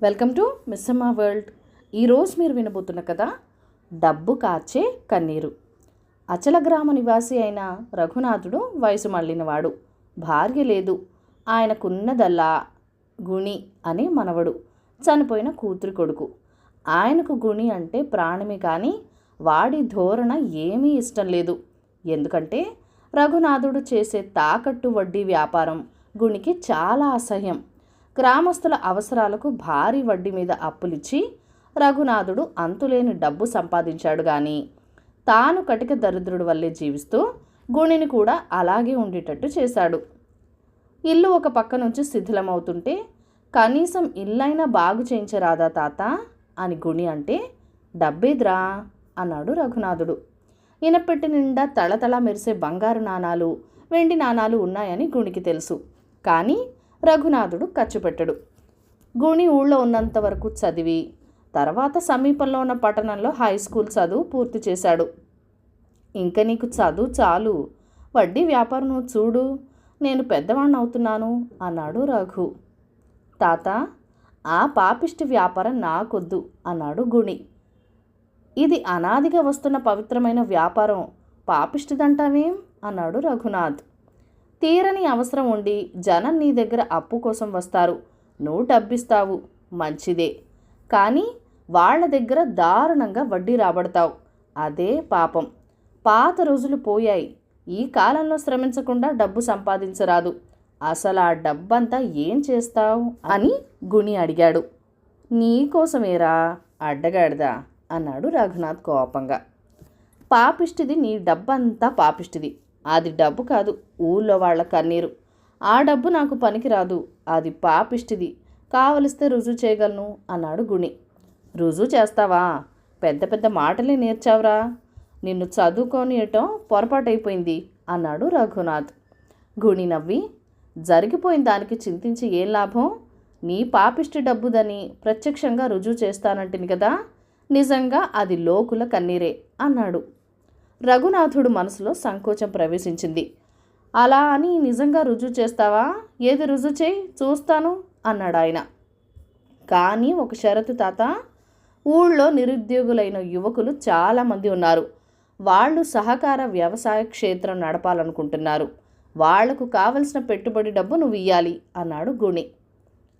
Welcome to Missamma world. ఈరోజు మీరు వినబోతున్న కథ డబ్బు కార్చే కన్నీరు. అచల గ్రామ నివాసి అయిన రఘునాథుడు వయసు మళ్ళినవాడు. భార్య లేదు. ఆయనకున్నదల్లా గుణి అనే మనవడు, చనిపోయిన కూతురి కొడుకు. ఆయనకు గుణి అంటే ప్రాణమే, కానీ వాడి ధోరణ ఏమీ ఇష్టం లేదు. ఎందుకంటే రఘునాథుడు చేసే తాకట్టు వడ్డీ వ్యాపారం గుణికి చాలా అసహ్యం. గ్రామస్తుల అవసరాలకు భారీ వడ్డీ మీద అప్పులిచ్చి రఘునాథుడు అంతులేని డబ్బు సంపాదించాడు. కానీ తాను కటిక దరిద్రుడి వల్లే జీవిస్తూ గుణిని కూడా అలాగే ఉండేటట్టు చేశాడు. ఇల్లు ఒక పక్క నుంచి శిథిలమవుతుంటే, కనీసం ఇల్లైనా బాగు చేయించరాదా తాత అని గుణి అంటే, డబ్బేద్రా అన్నాడు రఘునాథుడు. ఇనపెట్టి నిండా తళతళ మెరిసే బంగారు నాణాలు, వెండి నాణాలు ఉన్నాయని గుణికి తెలుసు. కానీ రఘునాథుడు ఖర్చు పెట్టడు. గుణి ఊళ్ళో ఉన్నంత వరకు చదివి తర్వాత సమీపంలో ఉన్న పట్టణంలో హై స్కూల్ చదువు పూర్తి చేశాడు. ఇంకా నీకు చదువు చాలు, వడ్డీ వ్యాపారం నువ్వు చూడు, నేను పెద్దవాణ్ణి అవుతున్నాను అన్నాడు రఘు. తాత, ఆ పాపిష్టి వ్యాపారం నాకొద్దు అన్నాడు గుణి. ఇది అనాదిగా వస్తున్న పవిత్రమైన వ్యాపారం, పాపిష్టిదంటావేం అన్నాడు రఘునాథ్. తీరని అవసరం ఉండి జనం నీ దగ్గర అప్పు కోసం వస్తారు, నువ్వు డబ్బిస్తావు, మంచిదే. కానీ వాళ్ళ దగ్గర దారుణంగా వడ్డీ రాబడతావు, అదే పాపం. పాత రోజులు పోయాయి, ఈ కాలంలో శ్రమించకుండా డబ్బు సంపాదించరాదు. అసలు ఆ డబ్బంతా ఏం చేస్తావు అని గుణి అడిగాడు. నీకోసమేరా అడ్డగాడిదా అన్నాడు రఘునాథ్ కోపంగా. పాపిష్టిది నీ డబ్బంతా పాపిష్టిది, అది డబ్బు కాదు, ఊళ్ళో వాళ్ళ కన్నీరు. ఆ డబ్బు నాకు పనికిరాదు, అది పాపిష్టిది, కావలిస్తే రుజువు చేయగలను అన్నాడు గుణి. రుజువు చేస్తావా? పెద్ద పెద్ద మాటలే నేర్చావురా, నిన్ను చదువుకోనియటం పొరపాటైపోయింది అన్నాడు రఘునాథ్. గుణి నవ్వి, జరిగిపోయిన దానికి చింతించి ఏం లాభం, నీ పాపిష్టి డబ్బుదని ప్రత్యక్షంగా రుజువు చేస్తానంటిని కదా, నిజంగా అది లోకుల కన్నీరే అన్నాడు. రఘునాథుడు మనసులో సంకోచం ప్రవేశించింది. అలా అని నిజంగా రుజువు చేస్తావా? ఏది రుజువు చేయి చూస్తాను అన్నాడు ఆయన. కానీ ఒక షరతు తాత, ఊళ్ళో నిరుద్యోగులైన యువకులు చాలామంది ఉన్నారు. వాళ్ళు సహకార వ్యవసాయ క్షేత్రం నడపాలనుకుంటున్నారు. వాళ్లకు కావలసిన పెట్టుబడి డబ్బు నువ్వు ఇయ్యాలి అన్నాడు గుణి.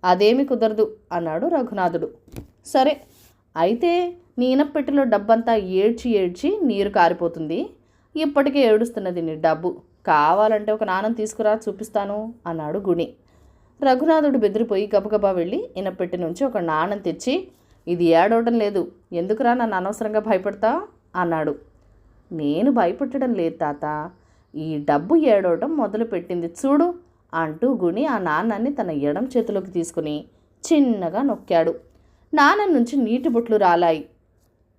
అదేమి కుదరదు అన్నాడు రఘునాథుడు. సరే అయితే నీ ఇనప్పెట్టిలో డబ్బంతా ఏడ్చి ఏడ్చి నీరు కారిపోతుంది, ఇప్పటికే ఏడుస్తున్నది నీ డబ్బు, కావాలంటే ఒక నాణం తీసుకురా చూపిస్తాను అన్నాడు గుణి. రఘునాథుడు బెదిరిపోయి గబగబా వెళ్ళి ఇనప్పెట్టి నుంచి ఒక నాణం తెచ్చి, ఇది ఏడవడం లేదు, ఎందుకురా నన్ను అనవసరంగా భయపడతా అన్నాడు. నేను భయపెట్టడం లేదు తాత, ఈ డబ్బు ఏడవడం మొదలుపెట్టింది చూడు అంటూ గుణి ఆ నాణాన్ని తన ఎడం చేతిలోకి తీసుకుని చిన్నగా నొక్కాడు. నాణం నుంచి నీటి బొట్లు రాలాయి.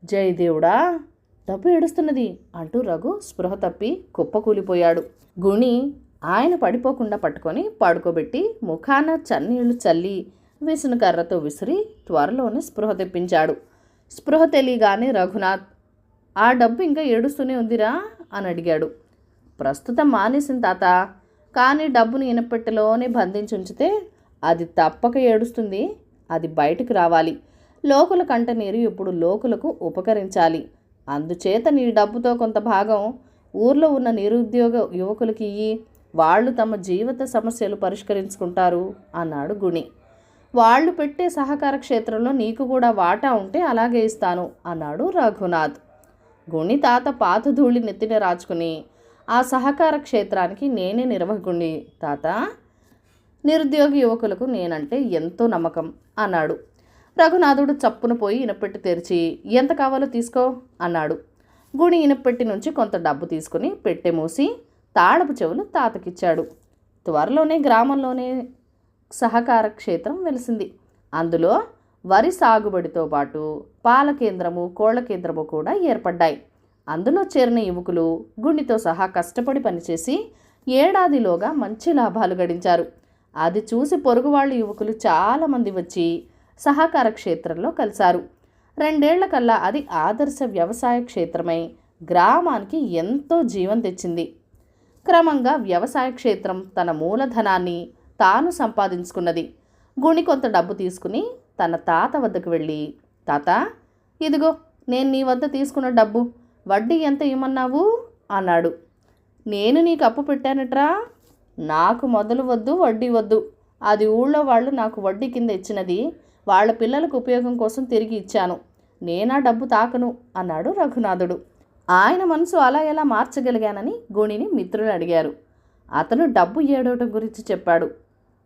జయదేవుడా, డబ్బు ఏడుస్తున్నది అంటూ రఘు స్పృహ తప్పి కుప్పకూలిపోయాడు. గుణి ఆయన పడిపోకుండా పట్టుకొని పడుకోబెట్టి ముఖాన చన్నీళ్లు చల్లి విసును కర్రతో విసిరి త్వరలోనే స్పృహ తెప్పించాడు. స్పృహ తెలియగానే రఘునాథ్, ఆ డబ్బు ఇంకా ఏడుస్తూనే ఉందిరా అని అడిగాడు. ప్రస్తుతం మానేసింది తాత, కానీ డబ్బుని ఇనపెట్టెలోనే బంధించి ఉంచితే అది తప్పక ఏడుస్తుంది, అది బయటకు రావాలి. లోకుల కంట నీరు ఇప్పుడు లోకులకు ఉపకరించాలి. అందుచేత నీ డబ్బుతో కొంత భాగం ఊర్లో ఉన్న నిరుద్యోగ యువకులకి ఇయ్యి, వాళ్ళు తమ జీవిత సమస్యలు పరిష్కరించుకుంటారు అన్నాడు గుణి. వాళ్ళు పెట్టే సహకార క్షేత్రంలో నీకు కూడా వాటా ఉంటే అలాగే ఇస్తాను అన్నాడు రఘునాథ్. గుణి తాత పాత ధూళి నెత్తిన రాచుకుని, ఆ సహకార క్షేత్రానికి నేనే నిర్వాహకుణ్ణి తాత, నిరుద్యోగ యువకులకు నేనంటే ఎంతో నమ్మకం అన్నాడు. రఘునాథుడు చప్పున పోయి ఇనపెట్టి తెరిచి, ఎంత కావాలో తీసుకో అన్నాడు. గుణి ఇనపెట్టి నుంచి కొంత డబ్బు తీసుకుని పెట్టె మూసి తాళపు చెవులు తాతకిచ్చాడు. త్వరలోనే గ్రామంలోనే సహకార క్షేత్రం వెలిసింది. అందులో వరి సాగుబడితో పాటు పాల కేంద్రము, కోళ్ల కేంద్రము కూడా ఏర్పడ్డాయి. అందులో చేరిన యువకులు గుణితో సహా కష్టపడి పనిచేసి ఏడాదిలోగా మంచి లాభాలు గడించారు. అది చూసి పొరుగు వాళ్ళ యువకులు చాలామంది వచ్చి సహకార క్షేత్రంలో కలిశారు. 2 ఏళ్ల కల్లా అది ఆదర్శ వ్యవసాయ క్షేత్రమై గ్రామానికి ఎంతో జీవం తెచ్చింది. క్రమంగా వ్యవసాయ క్షేత్రం తన మూలధనాన్ని తాను సంపాదించుకున్నది. గుణి కొంత డబ్బు తీసుకుని తన తాత వద్దకు వెళ్ళి, తాత, ఇదిగో నేను నీ వద్ద తీసుకున్న డబ్బు, వడ్డీ ఎంత ఇమ్మన్నావు అన్నాడు. నేను నీకు అప్పు పెట్టానట్రా? నాకు మొదలు వద్దు, వడ్డీ వద్దు. అది ఊళ్ళో వాళ్ళు నాకు వడ్డీ కింద ఇచ్చినది, వాళ్ళ పిల్లలకు ఉపయోగం కోసం తిరిగి ఇచ్చాను. నేనా డబ్బు తాకను అన్నాడు రఘునాథుడు. ఆయన మనసు అలా ఎలా మార్చగలిగానని గుణిని మిత్రులు అడిగారు. అతను డబ్బు ఏడవటం గురించి చెప్పాడు.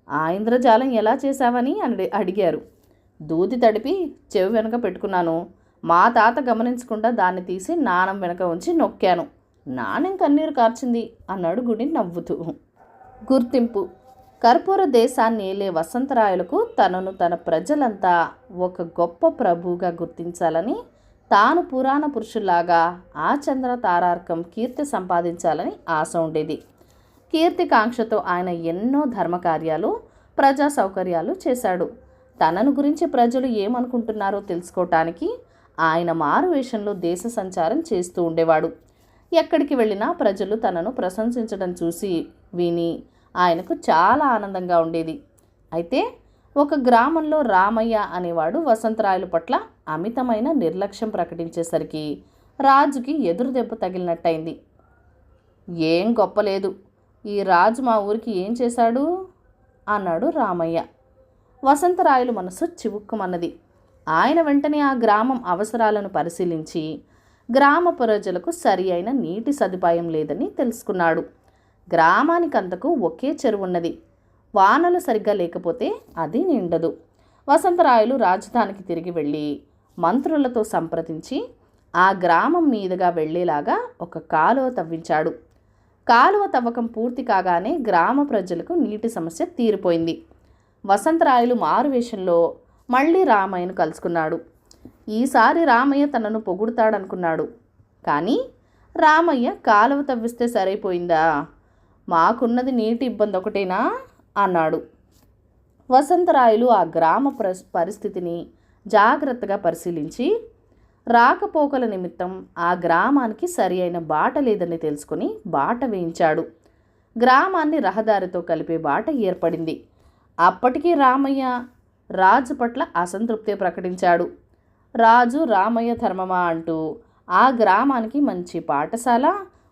ఆ ఇంద్రజాలం ఎలా చేశావని అడిగారు. దూది తడిపి చెవి వెనక పెట్టుకున్నాను. మా తాత గమనించకుండా దాన్ని తీసి నాణం వెనక ఉంచి నొక్కాను. నాణెం కన్నీరు కార్చింది అన్నాడు గుడి నవ్వుతూ. గుర్తింపు. కర్పూర దేశాన్ని ఏలే వసంతరాయలకు తనను తన ప్రజలంతా ఒక గొప్ప ప్రభువుగా గుర్తించాలని, తాను పురాణ పురుషుల్లాగా ఆ చంద్ర తారార్కం కీర్తి సంపాదించాలని ఆశ ఉండేది. కీర్తికాంక్షతో ఆయన ఎన్నో ధర్మకార్యాలు, ప్రజా సౌకర్యాలు చేశాడు. తనను గురించి ప్రజలు ఏమనుకుంటున్నారో తెలుసుకోవటానికి ఆయన మారువేషంలో దేశ సంచారం చేస్తూ ఉండేవాడు. ఎక్కడికి వెళ్ళినా ప్రజలు తనను ప్రశంసించడం చూసి విని ఆయనకు చాలా ఆనందంగా ఉండేది. అయితే ఒక గ్రామంలో రామయ్య అనేవాడు వసంతరాయల పట్ల అమితమైన నిర్లక్ష్యం ప్రకటించేసరికి రాజుకి ఎదురు దెబ్బ తగిలినట్టయింది. ఏం గొప్పలేదు, ఈ రాజు మా ఊరికి ఏం చేశాడు అన్నాడు రామయ్య. వసంతరాయలు మనసు చివుక్కుమన్నది. ఆయన వెంటనే ఆ గ్రామం అవసరాలను పరిశీలించి గ్రామ ప్రజలకు సరి అయిన నీటి సదుపాయం లేదని తెలుసుకున్నాడు. గ్రామానికంతకు ఒకే చెరువు ఉన్నది. వానలు సరిగ్గా లేకపోతే అది నిండదు. వసంతరాయలు రాజధానికి తిరిగి వెళ్ళి మంత్రులతో సంప్రదించి ఆ గ్రామం మీదుగా వెళ్ళేలాగా ఒక కాలువ తవ్వించాడు. కాలువ తవ్వకం పూర్తి కాగానే గ్రామ ప్రజలకు నీటి సమస్య తీరిపోయింది. వసంతరాయలు మారువేషంలో మళ్ళీ రామయ్యను కలుసుకున్నాడు. ఈసారి రామయ్య తనను పొగుడుతాడనుకున్నాడు. కానీ రామయ్య కాలువ తవ్విస్తే సరైపోయిందా, మాకున్నది నీటి ఇబ్బంది ఒకటేనా అన్నాడు. వసంతరాయలు ఆ గ్రామ పరిస్థితిని జాగ్రత్తగా పరిశీలించి రాకపోకల నిమిత్తం ఆ గ్రామానికి సరి అయిన బాట లేదని తెలుసుకుని బాట వేయించాడు. గ్రామాన్ని రహదారితో కలిపే బాట ఏర్పడింది. అప్పటికీ రామయ్య రాజు పట్ల అసంతృప్తి ప్రకటించాడు. రాజు రామయ్య ధర్మమా అంటూ ఆ గ్రామానికి మంచి పాఠశాల,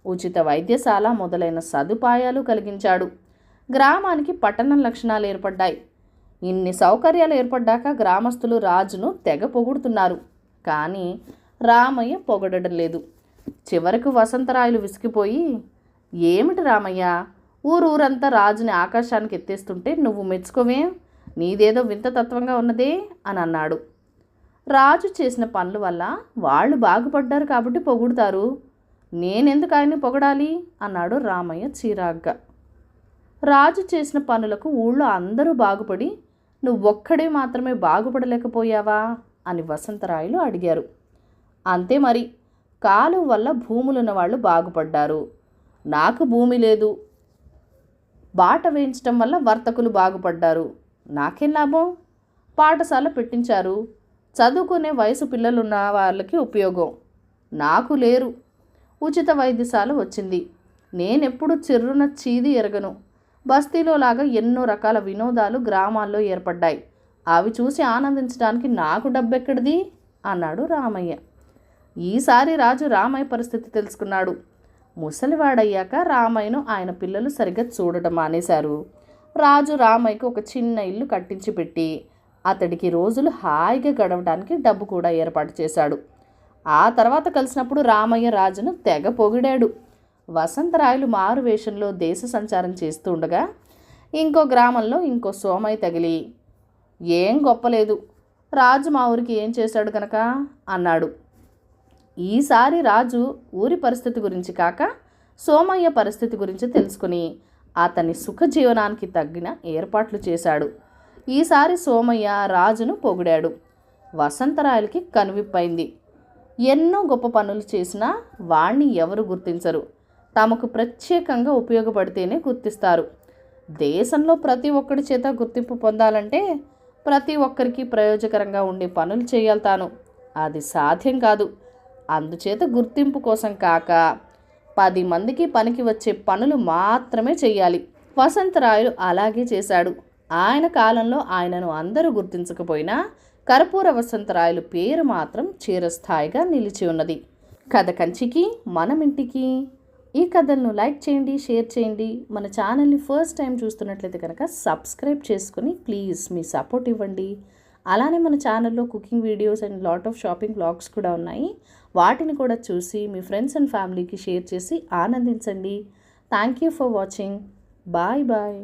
ఉచిత వైద్యశాల మొదలైన సదుపాయాలు కలిగించాడు. గ్రామానికి పట్టణం లక్షణాలు ఏర్పడ్డాయి. ఇన్ని సౌకర్యాలు ఏర్పడ్డాక గ్రామస్తులు రాజును తెగ పొగుడుతున్నారు. కానీ రామయ్య పొగడడం లేదు. చివరకు వసంతరాయలు విసిగిపోయి, ఏమిటి రామయ్య, ఊరంతా రాజుని ఆకాశానికి ఎత్తేస్తుంటే నువ్వు మెచ్చుకోవే, నీదేదో వింత తత్వంగా ఉన్నదే అని అన్నాడు. రాజు చేసిన పనుల వల్ల వాళ్ళు బాగుపడ్డారు కాబట్టి పొగుడుతారు, నేనెందుకు ఆయన్ని పొగడాలి అన్నాడు రామయ్య చిరాగ్గా. రాజు చేసిన పనులకు ఊళ్ళో అందరూ బాగుపడి నువ్వొక్కడే మాత్రమే బాగుపడలేకపోయావా అని వసంతరాయలు అడిగారు. అంతే మరి, కాలువ వల్ల భూములున్న వాళ్ళు బాగుపడ్డారు, నాకు భూమి లేదు. బాట వేయించడం వల్ల వర్తకులు బాగుపడ్డారు, నాకేం లాభం. పాఠశాల పెట్టించారు, చదువుకునే వయసు పిల్లలున్న వాళ్ళకి ఉపయోగం, నాకు లేరు. ఉచిత వైద్యశాల వచ్చింది, నేనెప్పుడు చిర్రున చీది ఎరగను. బస్తీలో లాగా ఎన్నో రకాల వినోదాలు గ్రామాల్లో ఏర్పడ్డాయి, అవి చూసి ఆనందించడానికి నాకు డబ్బెక్కడిది అన్నాడు రామయ్య. ఈసారి రాజు రామయ్య పరిస్థితి తెలుసుకున్నాడు. ముసలివాడయ్యాక రామయ్యను ఆయన పిల్లలు సరిగ్గా చూడటం మానేశారు. రాజు రామయ్యకు ఒక చిన్న ఇల్లు కట్టించి పెట్టి అతడికి రోజులు హాయిగా గడవడానికి డబ్బు కూడా ఏర్పాటు చేశాడు. ఆ తర్వాత కలిసినప్పుడు రామయ్య రాజును తెగ పొగిడాడు. వసంతరాయలు మారు వేషంలో దేశ సంచారం చేస్తూ ఉండగా ఇంకో గ్రామంలో ఇంకో సోమయ్య తగిలి, ఏం గొప్పలేదు, రాజు మా ఊరికి ఏం చేశాడు కనుక అన్నాడు. ఈసారి రాజు ఊరి పరిస్థితి గురించి కాక సోమయ్య పరిస్థితి గురించి తెలుసుకుని అతని సుఖజీవనానికి తగ్గిన ఏర్పాట్లు చేశాడు. ఈసారి సోమయ్య రాజును పొగిడాడు. వసంతరాయలకి కనువిప్పైంది. ఎన్నో గొప్ప పనులు చేసినా వాణ్ణి ఎవరు గుర్తించరు, తమకు ప్రత్యేకంగా ఉపయోగపడితేనే గుర్తిస్తారు. దేశంలో ప్రతి ఒక్కడి చేత గుర్తింపు పొందాలంటే ప్రతి ఒక్కరికి ప్రయోజకరంగా ఉండే పనులు చేయాలి తాను. అది సాధ్యం కాదు. అందుచేత గుర్తింపు కోసం కాక 10 మందికి పనికి వచ్చే పనులు మాత్రమే చెయ్యాలి. వసంతరాయలు అలాగే చేశాడు. ఆయన కాలంలో ఆయనను అందరూ గుర్తించకపోయినా కర్పూర వసంతరాయలు పేరు మాత్రం చిరస్థాయిగా నిలిచి ఉన్నది. కథ కంచికి మనం ఇంటికి. ఈ కథలను లైక్ చేయండి, షేర్ చేయండి. మన ఛానల్ని ఫస్ట్ టైం చూస్తున్నట్లయితే కనుక సబ్స్క్రైబ్ చేసుకుని ప్లీజ్ మీ సపోర్ట్ ఇవ్వండి. అలానే మన ఛానల్లో cooking videos and lot of shopping vlogs కూడా ఉన్నాయి. వాటిని కూడా చూసి మీ ఫ్రెండ్స్ అండ్ ఫ్యామిలీకి షేర్ చేసి ఆనందించండి. Thank you for watching. Bye bye.